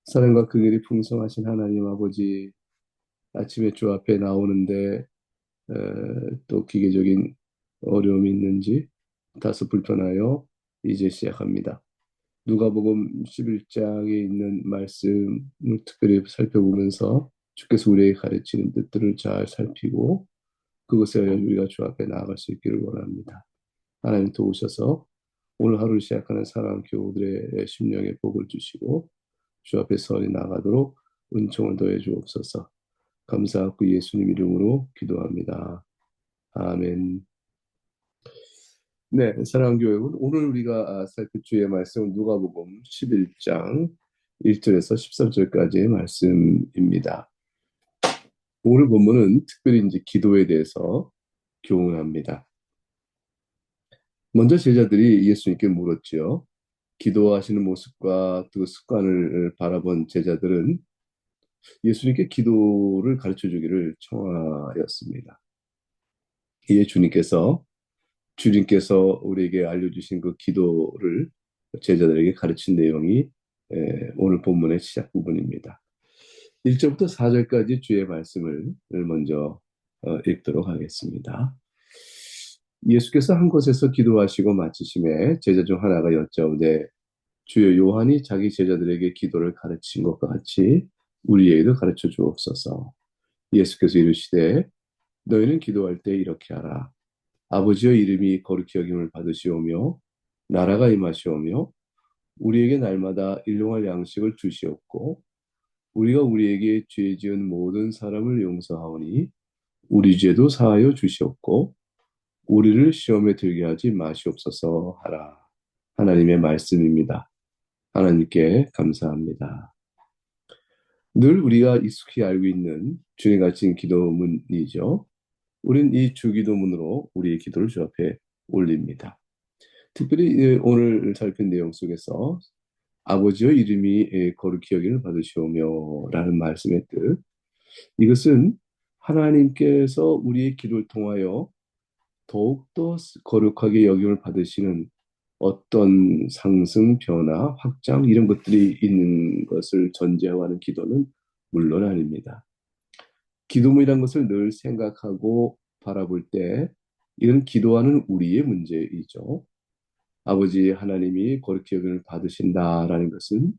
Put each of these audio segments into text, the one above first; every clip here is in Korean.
사랑과 긍휼이 풍성하신 하나님 아버지, 아침에 주 앞에 나오는데 에, 또 기계적인 어려움이 있는지 다소 불편하여 이제 시작합니다. 누가복음 11장에 있는 말씀을 특별히 살펴보면서 주께서 우리에게 가르치는 뜻들을 잘 살피고 그것에 의해 우리가 주 앞에 나아갈 수 있기를 원합니다. 하나님 도우셔서 오늘 하루를 시작하는 사랑하는 교우들의 심령에 복을 주시고 주 앞에 선이 나가도록 은총을 더해 주옵소서. 감사하고 예수님 이름으로 기도합니다. 아멘. 네, 사랑하는 교회 여러분, 오늘 우리가 살필 주의 말씀은 누가복음 11장 1절에서 13절까지의 말씀입니다. 오늘 본문은 특별히 이제 기도에 대해서 교훈합니다. 먼저 제자들이 예수님께 물었지요. 기도하시는 모습과 그 습관을 바라본 제자들은 예수님께 기도를 가르쳐 주기를 청하였습니다. 이에 주님께서 우리에게 알려주신 그 기도를 제자들에게 가르친 내용이 오늘 본문의 시작 부분입니다. 1절부터 4절까지 주의 말씀을 먼저 읽도록 하겠습니다. 예수께서 한 곳에서 기도하시고 마치심에 제자 중 하나가 여짜오되 주여 요한이 자기 제자들에게 기도를 가르친 것과 같이 우리에게도 가르쳐 주옵소서. 예수께서 이르시되 너희는 기도할 때 이렇게 하라. 아버지의 이름이 거룩히 여김을 받으시오며 나라가 임하시오며 우리에게 날마다 일용할 양식을 주시옵고 우리가 우리에게 죄 지은 모든 사람을 용서하오니 우리 죄도 사하여 주시옵고 우리를 시험에 들게 하지 마시옵소서 하라. 하나님의 말씀입니다. 하나님께 감사합니다. 늘 우리가 익숙히 알고 있는 주님 가르친 기도문이죠. 우린 이 주기도문으로 우리의 기도를 주 앞에 올립니다. 특별히 오늘 살핀 내용 속에서 아버지의 이름이 거룩히 여김을 받으시오며 라는 말씀의 뜻, 이것은 하나님께서 우리의 기도를 통하여 더욱더 거룩하게 여김을 받으시는 어떤 상승, 변화, 확장 이런 것들이 있는 것을 전제하고 하는 기도는 물론 아닙니다. 기도문이라는 것을 늘 생각하고 바라볼 때 이건 기도하는 우리의 문제이죠. 아버지 하나님이 거룩히 여김을 받으신다라는 것은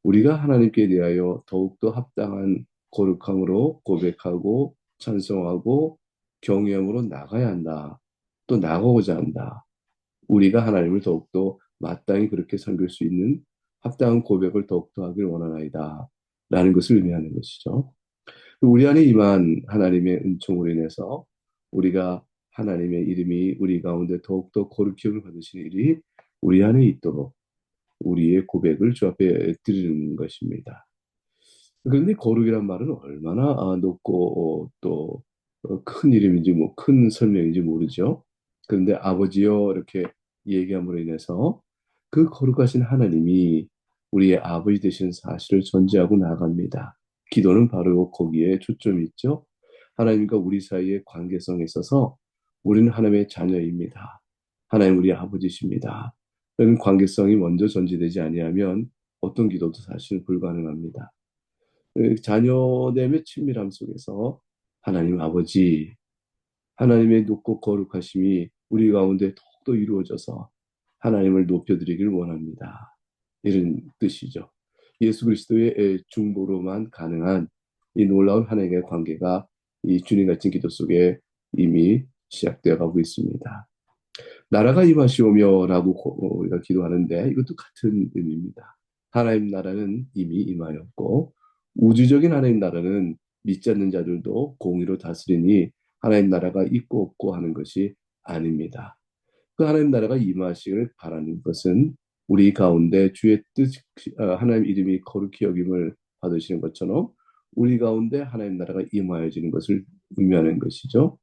우리가 하나님께 대하여 더욱더 합당한 거룩함으로 고백하고 찬송하고 경외함으로 나가야 한다. 또 나가고자 한다. 우리가 하나님을 더욱더 마땅히 그렇게 섬길 수 있는 합당한 고백을 더욱더 하길 원하나이다. 라는 것을 의미하는 것이죠. 우리 안에 임한 하나님의 은총으로 인해서 우리가 하나님의 이름이 우리 가운데 더욱더 거룩히 여김을 받으시는 일이 우리 안에 있도록 우리의 고백을 주 앞에 드리는 것입니다. 그런데 거룩이란 말은 얼마나 높고 또 큰 이름인지 뭐 큰 설명인지 모르죠. 그런데 아버지여 이렇게 얘기함으로 인해서 그 거룩하신 하나님이 우리의 아버지 되시는 사실을 전제하고 나아갑니다. 기도는 바로 거기에 초점이 있죠. 하나님과 우리 사이의 관계성에 있어서 우리는 하나님의 자녀입니다. 하나님 우리 아버지십니다. 그런 관계성이 먼저 전제되지 아니하면 어떤 기도도 사실 불가능합니다. 자녀됨의 친밀함 속에서 하나님 아버지, 하나님의 높고 거룩하심이 우리 가운데 더욱더 이루어져서 하나님을 높여드리길 원합니다. 이런 뜻이죠. 예수 그리스도의 중보로만 가능한 이 놀라운 하나님의 관계가 이 주님 같은 기도 속에 이미 시작되어 가고 있습니다. 나라가 임하시오며라고 우리가 기도하는데 이것도 같은 의미입니다. 하나님 나라는 이미 임하였고 우주적인 하나님 나라는 믿지 않는 자들도 공의로 다스리니 하나님 나라가 있고 없고 하는 것이 아닙니다. 그 하나님 나라가 임하시기를 바라는 것은 우리 가운데 주의 뜻, 하나님 이름이 거룩히 여김을 받으시는 것처럼 우리 가운데 하나님 나라가 임하여지는 것을 의미하는 것이죠.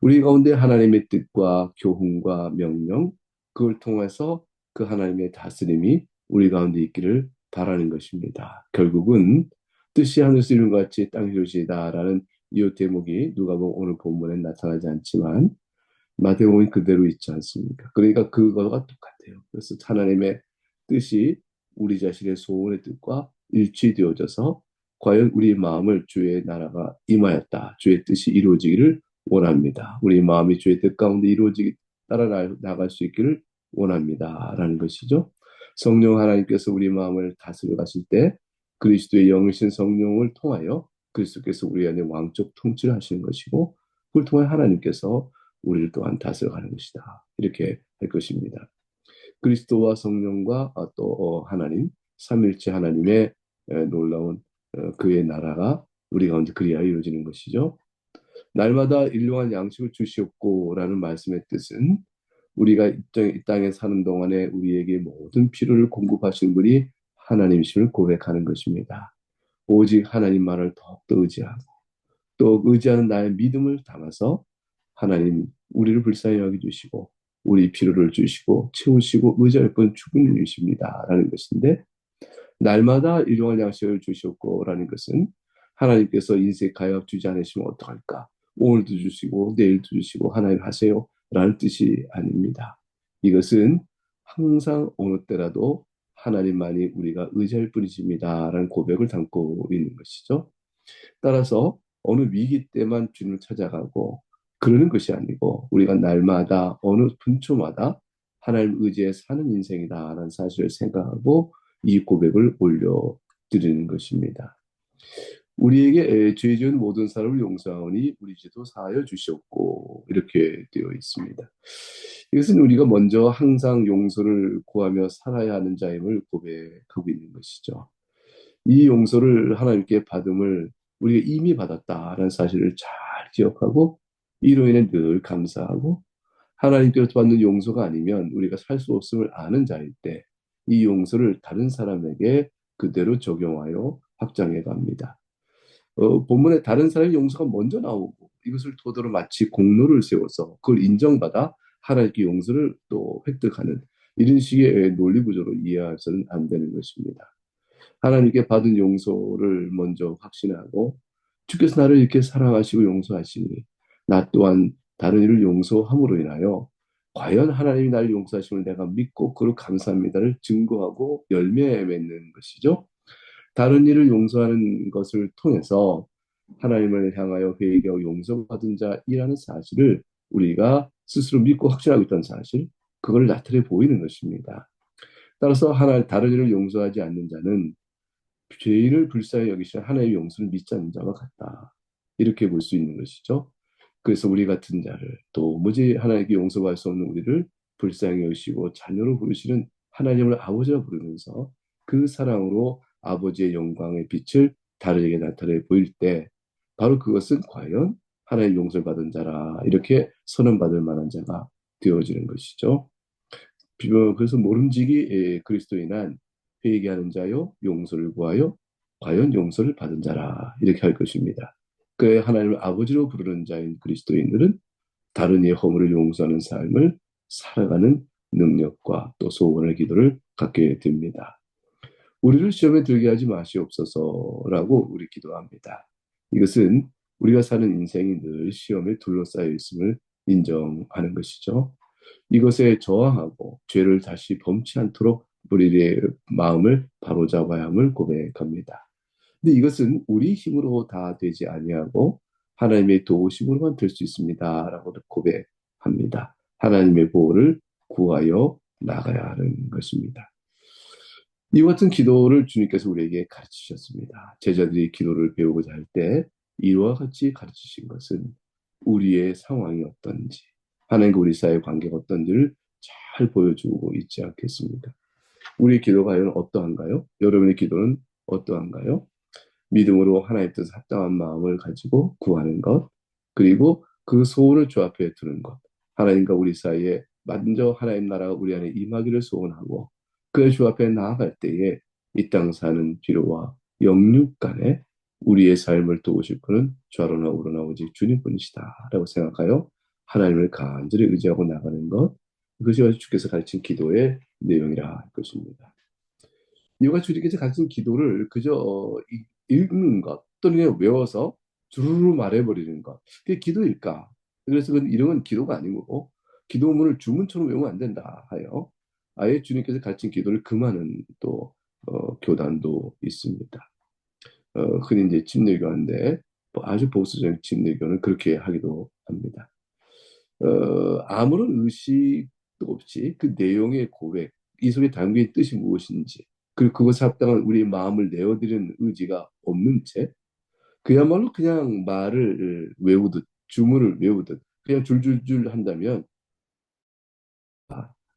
우리 가운데 하나님의 뜻과 교훈과 명령, 그걸 통해서 그 하나님의 다스림이 우리 가운데 있기를 바라는 것입니다. 결국은 뜻이 하늘에서 이룬 것 같이 땅에 이루어지다라는 이 대목이 누가복음 오늘 본문에 나타나지 않지만 마태복음이 그대로 있지 않습니까? 그러니까 그거가 똑같아요. 그래서 하나님의 뜻이 우리 자신의 소원의 뜻과 일치되어져서 과연 우리 마음을 주의 나라가 임하였다. 주의 뜻이 이루어지기를 원합니다. 우리 마음이 주의 뜻 가운데 이루어지기 따라 나갈 수 있기를 원합니다. 라는 것이죠. 성령 하나님께서 우리 마음을 다스려 가실 때 그리스도의 영이신 성령을 통하여 그리스도께서 우리 안에 왕적 통치를 하시는 것이고 그걸 통해 하나님께서 우리를 또한 다스려가는 것이다. 이렇게 할 것입니다. 그리스도와 성령과 또 하나님, 삼일체 하나님의 놀라운 그의 나라가 우리 가운데 그리하여 이루어지는 것이죠. 날마다 일용할 양식을 주시옵고라는 말씀의 뜻은 우리가 이 땅에 사는 동안에 우리에게 모든 필요를 공급하시는 분이 하나님이심을 고백하는 것입니다. 오직 하나님만을 더욱더 의지하고 또 의지하는 나의 믿음을 담아서 하나님 우리를 불쌍히 여겨주시고 우리 필요를 주시고 채우시고 의지할 건 주님이십니다. 라는 것인데 날마다 일용할 양식을 주셨고라는 것은 하나님께서 인생 가역 주지 않으시면 어떡할까? 오늘도 주시고 내일도 주시고 하나님 하세요. 라는 뜻이 아닙니다. 이것은 항상 어느 때라도 하나님만이 우리가 의지할 뿐이십니다. 라는 고백을 담고 있는 것이죠. 따라서 어느 위기 때만 주님을 찾아가고 그러는 것이 아니고 우리가 날마다 어느 분초마다 하나님 의지에 사는 인생이다라는 사실을 생각하고 이 고백을 올려드리는 것입니다. 우리에게 죄 지은 모든 사람을 용서하오니 우리 죄도 사하여 주시옵고 이렇게 되어 있습니다. 이것은 우리가 먼저 항상 용서를 구하며 살아야 하는 자임을 고백하고 있는 것이죠. 이 용서를 하나님께 받음을 우리가 이미 받았다라는 사실을 잘 기억하고 이로 인해 늘 감사하고 하나님께로부터 받는 용서가 아니면 우리가 살 수 없음을 아는 자일 때 이 용서를 다른 사람에게 그대로 적용하여 확장해 갑니다. 본문에 다른 사람의 용서가 먼저 나오고 이것을 토대로 마치 공로를 세워서 그걸 인정받아 하나님께 용서를 또 획득하는 이런 식의 논리 구조로 이해해서는 안 되는 것입니다. 하나님께 받은 용서를 먼저 확신하고 주께서 나를 이렇게 사랑하시고 용서하시니 나 또한 다른 이를 용서함으로 인하여 과연 하나님이 나를 용서하심을 내가 믿고 그를 감사합니다를 증거하고 열매 맺는 것이죠. 다른 일을 용서하는 것을 통해서 하나님을 향하여 회개하고 용서받은 자이라는 사실을 우리가 스스로 믿고 확신하고 있다는 사실, 그걸 나타내 보이는 것입니다. 따라서 다른 일을 용서하지 않는 자는 죄인을 불쌍히 여기시는 하나님의 용서를 믿지 않는 자와 같다. 이렇게 볼 수 있는 것이죠. 그래서 우리 같은 자를 도무지 하나님께 용서할 수 없는 우리를 불쌍히 여기시고 자녀로 부르시는 하나님을 아버지라 부르면서 그 사랑으로 아버지의 영광의 빛을 다르게 나타내 보일 때 바로 그것은 과연 하나님의 용서를 받은 자라 이렇게 선언받을 만한 자가 되어지는 것이죠. 그래서 모름지기 그리스도인한 회개하는 자요 용서를 구하여 과연 용서를 받은 자라 이렇게 할 것입니다. 그 하나님을 아버지로 부르는 자인 그리스도인들은 다른 이의 허물을 용서하는 삶을 살아가는 능력과 또 소원의 기도를 갖게 됩니다. 우리를 시험에 들게 하지 마시옵소서라고 우리 기도합니다. 이것은 우리가 사는 인생이 늘 시험에 둘러싸여 있음을 인정하는 것이죠. 이것에 저항하고 죄를 다시 범치 않도록 우리의 마음을 바로잡아야 함을 고백합니다. 근데 이것은 우리 힘으로 다 되지 아니하고 하나님의 도우심으로만 될 수 있습니다라고 고백합니다. 하나님의 보호를 구하여 나가야 하는 것입니다. 이와 같은 기도를 주님께서 우리에게 가르치셨습니다. 제자들이 기도를 배우고자 할 때 이와 같이 가르치신 것은 우리의 상황이 어떤지, 하나님과 우리 사이의 관계가 어떤지를 잘 보여주고 있지 않겠습니까? 우리의 기도가 과연 어떠한가요? 여러분의 기도는 어떠한가요? 믿음으로 하나님 뜻 합당한 마음을 가지고 구하는 것, 그리고 그 소원을 주 앞에 두는 것, 하나님과 우리 사이에 먼저 하나님 나라가 우리 안에 임하기를 소원하고 그 주 앞에 나아갈 때에 이 땅 사는 필요와 영육 간에 우리의 삶을 도우실 분은 좌로나 우로나 오직 주님뿐이시다 라고 생각하여 하나님을 간절히 의지하고 나가는 것, 그것이 주께서 가르친 기도의 내용이라 할 것입니다. 이와 주님께서 가르친 기도를 그저 읽는 것 또는 외워서 주르르 말해버리는 것, 그게 기도일까? 그래서 이런 건 기도가 아니고 기도문을 주문처럼 외우면 안 된다 하여 아예 주님께서 가르친 기도를 그 많은 또 교단도 있습니다. 흔히 이제 침례교인데 아주 보수적인 침례교는 그렇게 하기도 합니다. 아무런 의식도 없이 그 내용의 고백, 이 속에 담긴 뜻이 무엇인지, 그리고 그것에 합당한 우리의 마음을 내어드리는 의지가 없는 채, 그야말로 그냥 말을 외우듯, 주문을 외우듯, 그냥 줄줄줄 한다면,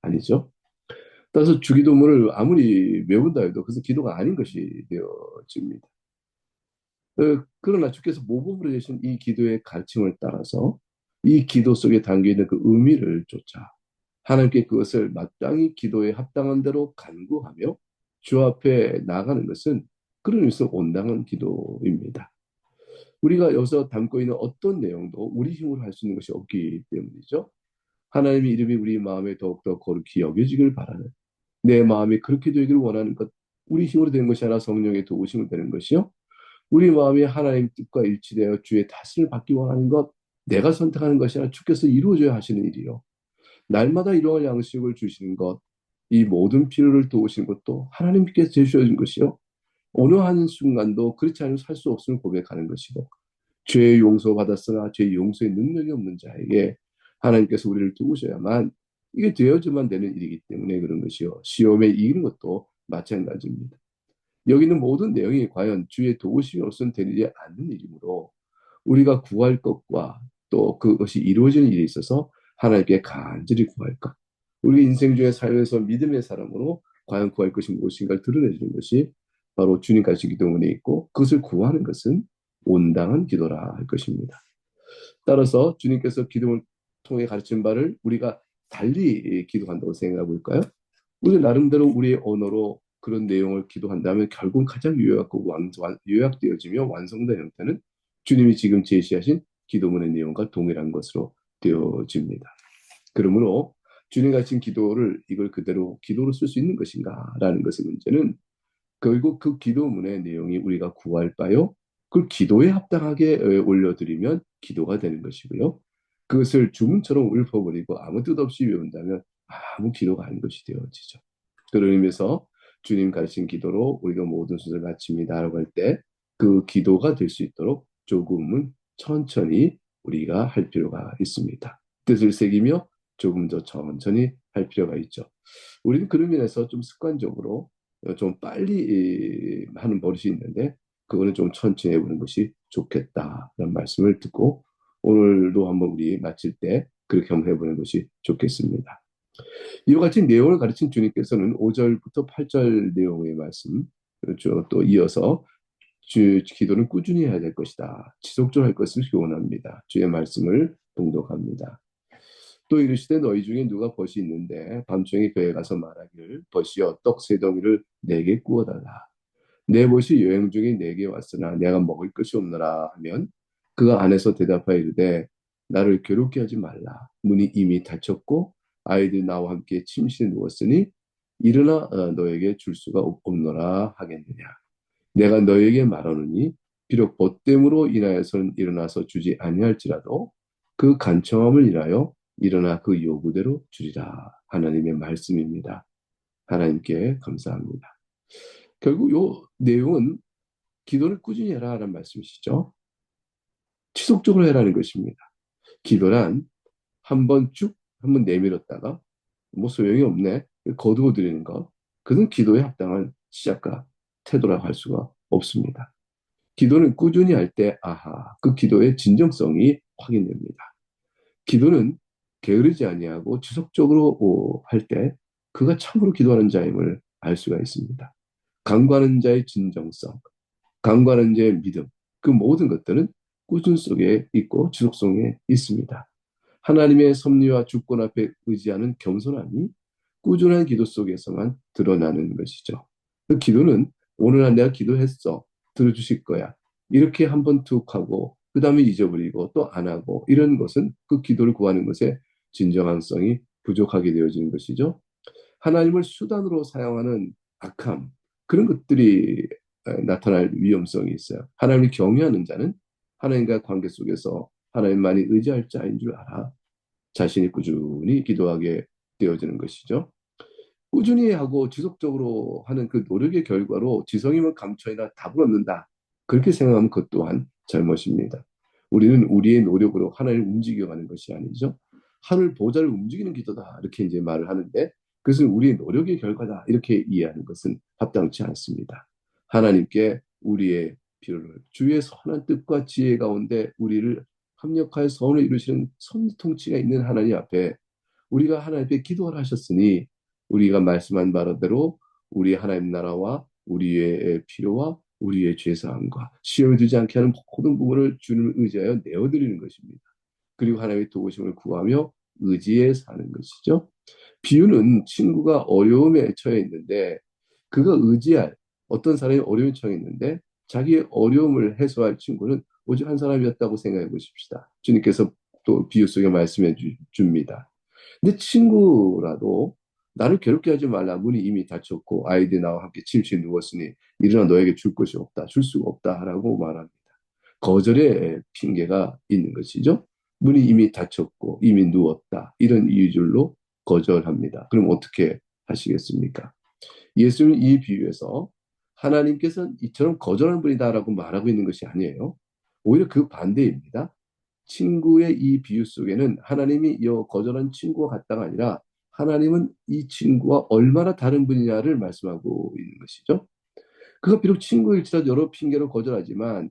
아니죠. 따라서 주기도문을 아무리 외운다 해도 그것은 기도가 아닌 것이 되어집니다. 그러나 주께서 모범으로 주신 이 기도의 가르침을 따라서 이 기도 속에 담겨 있는 그 의미를 쫓아 하나님께 그것을 마땅히 기도에 합당한 대로 간구하며 주 앞에 나가는 것은 그런 의미에서 온당한 기도입니다. 우리가 여기서 담고 있는 어떤 내용도 우리 힘으로 할 수 있는 것이 없기 때문이죠. 하나님의 이름이 우리 마음에 더욱더 거룩히 여겨지길 바라는 내 마음이 그렇게 되기를 원하는 것, 우리 힘으로 되는 것이 아니라 성령의 도우심으로 되는 것이요. 우리 마음이 하나님 뜻과 일치되어 주의 다스림을 받기 원하는 것, 내가 선택하는 것이 아니라 주께서 이루어져야 하시는 일이요. 날마다 일용할 양식을 주시는 것, 이 모든 필요를 도우시는 것도 하나님께서 제시하신 것이요. 어느 한 순간도 그렇지 않으면 살 수 없음을 고백하는 것이고, 죄의 용서 받았으나 죄의 용서의 능력이 없는 자에게 하나님께서 우리를 도우셔야만 이게 되어야만 되는 일이기 때문에 그런 것이요. 시험에 이기는 것도 마찬가지입니다. 여기 있는 모든 내용이 과연 주의 도우심이 없으면 되지 않는 일이므로 우리가 구할 것과 또 그것이 이루어지는 일에 있어서 하나님께 간절히 구할 것. 우리 인생 중에 살면서 믿음의 사람으로 과연 구할 것이 무엇인가를 드러내주는 것이 바로 주님까지 기도문에 있고 그것을 구하는 것은 온당한 기도라 할 것입니다. 따라서 주님께서 기도를 통해 가르친 바를 우리가 달리 기도한다고 생각해 볼까요? 우리 나름대로 우리의 언어로 그런 내용을 기도한다면 결국 가장 요약되어지며 완성된 형태는 주님이 지금 제시하신 기도문의 내용과 동일한 것으로 되어집니다. 그러므로 주님 가르친 기도를 이걸 그대로 기도로 쓸 수 있는 것인가라는 것의 문제는 결국 그 기도문의 내용이 우리가 구할 바요. 그걸 기도에 합당하게 올려드리면 기도가 되는 것이고요. 그것을 주문처럼 읊어버리고 아무 뜻 없이 외운다면 아무 기도가 아닌 것이 되어지죠. 그런 의미에서 주님 가르친 기도로 우리가 모든 수를 마칩니다라고 할 때 그 기도가 될 수 있도록 조금은 천천히 우리가 할 필요가 있습니다. 뜻을 새기며 조금 더 천천히 할 필요가 있죠. 우리는 그런 면에서 좀 습관적으로 좀 빨리 하는 버릇이 있는데 그거는 좀 천천히 해보는 것이 좋겠다라는 말씀을 듣고 오늘도 한번 우리 마칠 때 그렇게 한번 해보는 것이 좋겠습니다. 이와 같이 내용을 가르친 주님께서는 5절부터 8절 내용의 말씀 그렇죠. 또 이어서 기도는 꾸준히 해야 될 것이다. 지속적으로 할 것을 교훈합니다. 주의 말씀을 봉독합니다. 또 이르시되 너희 중에 누가 벗이 있는데 밤중에 그에 가서 말하기를 벗이여 떡 세 덩이를 내게 구워달라. 내 벗이 여행 중에 내게 왔으나 내가 먹을 것이 없노라 하면 그가 안에서 대답하여 이르되 나를 괴롭게 하지 말라. 문이 이미 닫혔고 아이들 나와 함께 침실에 누웠으니 일어나 너에게 줄 수가 없노라 하겠느냐. 내가 너에게 말하노니 비록 벗됨으로 인하여서는 일어나서 주지 아니할지라도 그 간청함을 인하여 일어나 그 요구대로 주리라. 하나님의 말씀입니다. 하나님께 감사합니다. 결국 요 내용은 기도를 꾸준히 해라라는 말씀이시죠. 지속적으로 해라는 것입니다. 기도란 한번 쭉 한번 내밀었다가 뭐 소용이 없네 거두어 드리는 것 그건 기도에 합당한 시작과 태도라고 할 수가 없습니다. 기도는 꾸준히 할 때 아하 그 기도의 진정성이 확인됩니다. 기도는 게으르지 아니하고 지속적으로 할 때 그가 참으로 기도하는 자임을 알 수가 있습니다. 강구하는 자의 진정성, 강구하는 자의 믿음, 그 모든 것들은 꾸준 속에 있고 지속성에 있습니다. 하나님의 섭리와 주권 앞에 의지하는 겸손함이 꾸준한 기도 속에서만 드러나는 것이죠. 그 기도는 오늘 내가 기도했어. 들어주실 거야. 이렇게 한번 툭 하고 그 다음에 잊어버리고 또 안 하고 이런 것은 그 기도를 구하는 것에 진정성이 부족하게 되어지는 것이죠. 하나님을 수단으로 사용하는 악함 그런 것들이 나타날 위험성이 있어요. 하나님을 경외하는 자는 하나님과 관계 속에서 하나님만이 의지할 자인 줄 알아 자신이 꾸준히 기도하게 되어지는 것이죠. 꾸준히 하고 지속적으로 하는 그 노력의 결과로 지성이면 감춰이나 답을 얻는다. 그렇게 생각하면 그것 또한 잘못입니다. 우리는 우리의 노력으로 하나님을 움직여가는 것이 아니죠. 하늘 보좌를 움직이는 기도다. 이렇게 이제 말을 하는데 그것은 우리의 노력의 결과다. 이렇게 이해하는 것은 합당치 않습니다. 하나님께 우리의 필요를 주의 선한 뜻과 지혜 가운데 우리를 합력하여 선을 이루시는 선통치가 있는 하나님 앞에 우리가 하나님께 기도를 하셨으니 우리가 말씀한 바대로 우리 하나님 나라와 우리의 필요와 우리의 죄사함과 시험에 들지 않게 하는 모든 부분을 주님을 의지하여 내어드리는 것입니다. 그리고 하나님의 도우심을 구하며 의지에 사는 것이죠. 비유는 친구가 어려움에 처해 있는데 그가 의지할 어떤 사람이 어려움에 처해 있는데 자기의 어려움을 해소할 친구는 오직 한 사람이었다고 생각해 보십시다. 주님께서 또 비유 속에 말씀해 줍니다. 근데 친구라도 나를 괴롭게 하지 말라. 문이 이미 닫혔고 아이들이 나와 함께 침실에 누웠으니 일어나 너에게 줄 것이 없다. 줄 수가 없다라고 말합니다. 거절의 핑계가 있는 것이죠. 문이 이미 닫혔고 이미 누웠다. 이런 이유들로 거절합니다. 그럼 어떻게 하시겠습니까? 예수님은 이 비유에서 하나님께서는 이처럼 거절하는 분이다라고 말하고 있는 것이 아니에요. 오히려 그 반대입니다. 친구의 이 비유 속에는 하나님이 이 거절한 친구와 같다가 아니라 하나님은 이 친구와 얼마나 다른 분이냐를 말씀하고 있는 것이죠. 그가 비록 친구일지라도 여러 핑계로 거절하지만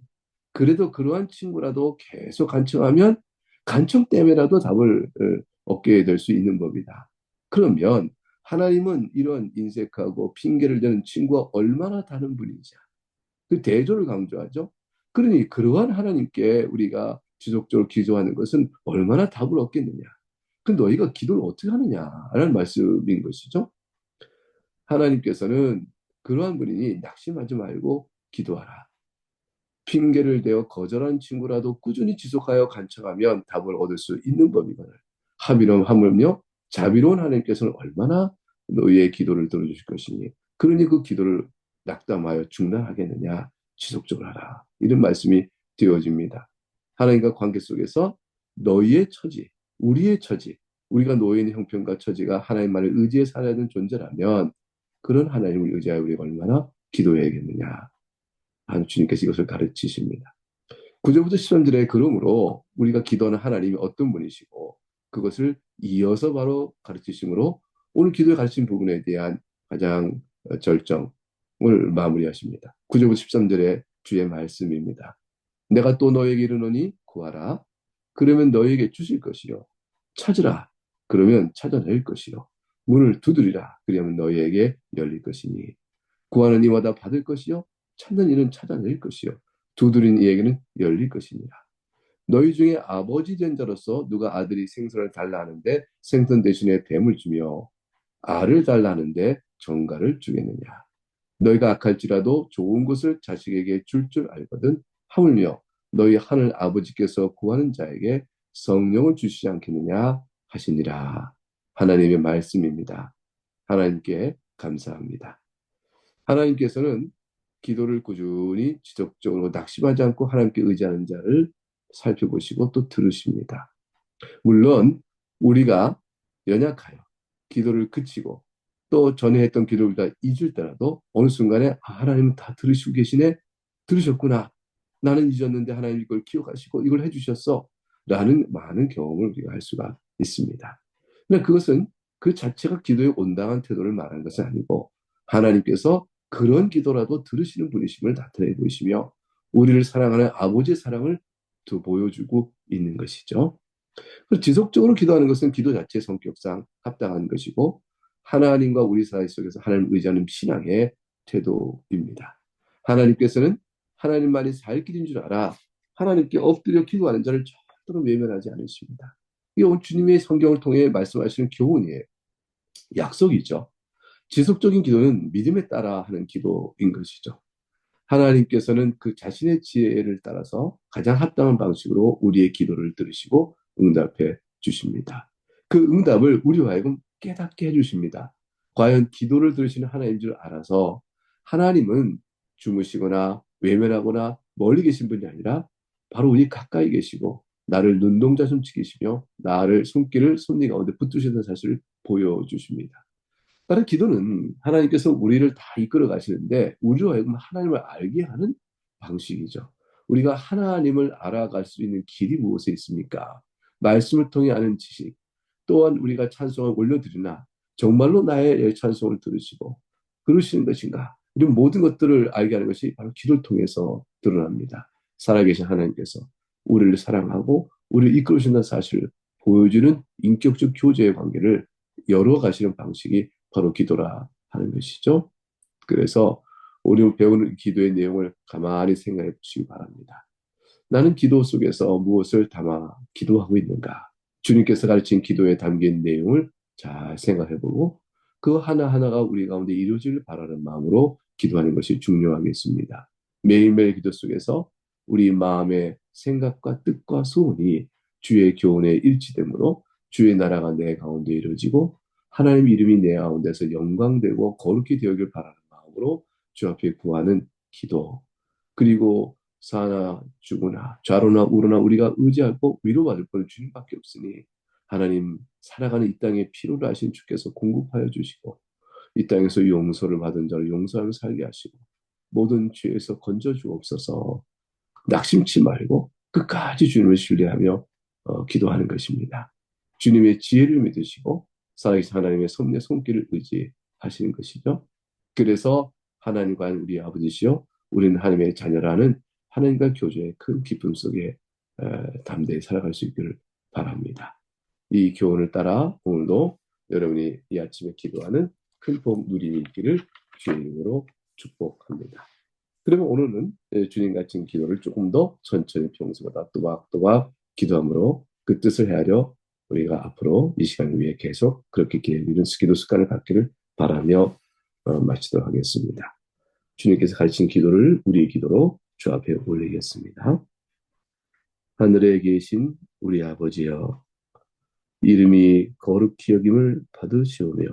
그래도 그러한 친구라도 계속 간청하면 간청 때문에라도 답을 얻게 될 수 있는 법이다. 그러면 하나님은 이런 인색하고 핑계를 대는 친구와 얼마나 다른 분인지 그 대조를 강조하죠. 그러니 그러한 하나님께 우리가 지속적으로 기도하는 것은 얼마나 답을 얻겠느냐. 그 너희가 기도를 어떻게 하느냐라는 말씀인 것이죠. 하나님께서는 그러한 분이니 낙심하지 말고 기도하라. 핑계를 대어 거절한 친구라도 꾸준히 지속하여 간청하면 답을 얻을 수 있는 법이거늘. 하물며 자비로운 하나님께서는 얼마나 너희의 기도를 들어주실 것이니 그러니 그 기도를 낙담하여 중단하겠느냐 지속적으로 하라. 이런 말씀이 되어집니다. 하나님과 관계 속에서 너희의 처지, 우리의 처지, 우리가 놓여 있는 형편과 처지가 하나님만을 의지해 살아야 하는 존재라면 그런 하나님을 의지하여 우리가 얼마나 기도해야겠느냐. 주님께서 이것을 가르치십니다. 9절부터 10절에 그러므로 우리가 기도하는 하나님이 어떤 분이시고 그것을 이어서 바로 가르치심으로 오늘 기도에 가르친 부분에 대한 가장 절정을 마무리하십니다. 9절부터 13절에 주의 말씀입니다. 내가 또 너에게 이르노니 구하라. 그러면 너에게 주실 것이요. 찾으라. 그러면 찾아낼 것이요. 문을 두드리라. 그러면 너희에게 열릴 것이니. 구하는 이마다 받을 것이요. 찾는 이는 찾아낼 것이요. 두드린 이에게는 열릴 것이니라. 너희 중에 아버지 된 자로서 누가 아들이 생선을 달라 하는데 생선 대신에 뱀을 주며 알을 달라 하는데 정갈을 주겠느냐. 너희가 악할지라도 좋은 것을 자식에게 줄 알거든. 하물며 너희 하늘 아버지께서 구하는 자에게 성령을 주시지 않겠느냐 하시니라. 하나님의 말씀입니다. 하나님께 감사합니다. 하나님께서는 기도를 꾸준히 지속적으로 낙심하지 않고 하나님께 의지하는 자를 살펴보시고 또 들으십니다. 물론 우리가 연약하여 기도를 그치고 또 전에 했던 기도를 다 잊을 때라도 어느 순간에 하나님은 다 들으시고 계시네. 들으셨구나. 나는 잊었는데 하나님 이걸 기억하시고 이걸 해주셨어. 라는 많은 경험을 우리가 할 수가 있습니다. 그러나 그것은 그 자체가 기도에 온당한 태도를 말하는 것은 아니고 하나님께서 그런 기도라도 들으시는 분이심을 나타내 보이시며 우리를 사랑하는 아버지의 사랑을 또 보여주고 있는 것이죠. 지속적으로 기도하는 것은 기도 자체의 성격상 합당한 것이고 하나님과 우리 사이 속에서 하나님을 의지하는 신앙의 태도입니다. 하나님께서는 하나님만이 살 길인 줄 알아 하나님께 엎드려 기도하는 자를 절대로 외면하지 않으십니다. 이게 주님의 성경을 통해 말씀하시는 교훈이에요. 약속이죠. 지속적인 기도는 믿음에 따라 하는 기도인 것이죠. 하나님께서는 그 자신의 지혜를 따라서 가장 합당한 방식으로 우리의 기도를 들으시고 응답해 주십니다. 그 응답을 우리와 하여금 깨닫게 해주십니다. 과연 기도를 들으시는 하나님인 줄 알아서 하나님은 주무시거나 외면하거나 멀리 계신 분이 아니라 바로 우리 가까이 계시고 나를 눈동자 좀 지키시며 나를 손길을 손니 가운데 붙드시는 사실을 보여주십니다. 다른 기도는 하나님께서 우리를 다 이끌어 가시는데 우리로 하여금 하나님을 알게 하는 방식이죠. 우리가 하나님을 알아갈 수 있는 길이 무엇에 있습니까? 말씀을 통해 아는 지식, 또한 우리가 찬송을 올려드리나 정말로 나의 찬송을 들으시고 그러시는 것인가? 이런 모든 것들을 알게 하는 것이 바로 기도를 통해서 드러납니다. 살아계신 하나님께서 우리를 사랑하고 우리를 이끌으신다는 사실을 보여주는 인격적 교제의 관계를 열어가시는 방식이 바로 기도라 하는 것이죠. 그래서 우리 배우는 기도의 내용을 가만히 생각해 보시기 바랍니다. 나는 기도 속에서 무엇을 담아 기도하고 있는가? 주님께서 가르친 기도에 담긴 내용을 잘 생각해 보고 그 하나하나가 우리 가운데 이루어지길 바라는 마음으로 기도하는 것이 중요하겠습니다. 매일매일 기도 속에서 우리 마음의 생각과 뜻과 소원이 주의 교훈에 일치되므로 주의 나라가 내 가운데 이루어지고 하나님 이름이 내 가운데서 영광되고 거룩히 되어길 바라는 마음으로 주 앞에 구하는 기도. 그리고 사나 죽으나 좌로나 우로나 우리가 의지하고 위로받을 것은 주님밖에 없으니 하나님 살아가는 이 땅에 필요로 하신 주께서 공급하여 주시고 이 땅에서 용서를 받은 자를 용서하며 살게 하시고 모든 죄에서 건져 주옵소서. 낙심치 말고 끝까지 주님을 신뢰하며 기도하는 것입니다. 주님의 지혜를 믿으시고 살아계신 하나님의 섭리의 손길을 의지하시는 것이죠. 그래서 하나님과 우리 아버지시여 우리는 하나님의 자녀라는 하나님과 교제의 큰 기쁨 속에 담대히 살아갈 수 있기를 바랍니다. 이 교훈을 따라 오늘도 여러분이 이 아침에 기도하는 큰 복 누림이 있기를 주의 이름으로 축복합니다. 그러면 오늘은 주님 같은 기도를 조금 더 천천히 평소보다 또박또박 기도함으로 그 뜻을 헤아려 우리가 앞으로 이 시간을 위해 계속 그렇게 기도 습관을 갖기를 바라며 마치도록 하겠습니다. 주님께서 가르친 기도를 우리의 기도로 주 앞에 올리겠습니다. 하늘에 계신 우리 아버지여, 이름이 거룩히 여김을 받으시오며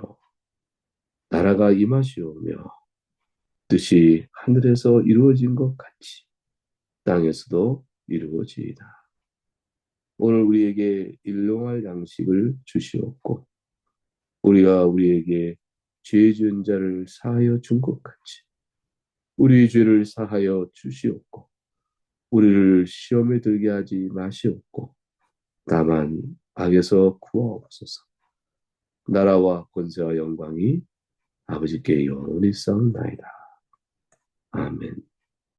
나라가 임하시오며 뜻이 하늘에서 이루어진 것 같이 땅에서도 이루어지이다. 오늘 우리에게 일용할 양식을 주시옵고 우리가 우리에게 죄 지은 자를 사하여 준 것 같이 우리 죄를 사하여 주시옵고 우리를 시험에 들게 하지 마시옵고 다만 악에서 구하옵소서. 나라와 권세와 영광이 아버지께 영원히 쌓옵나이다. 아멘.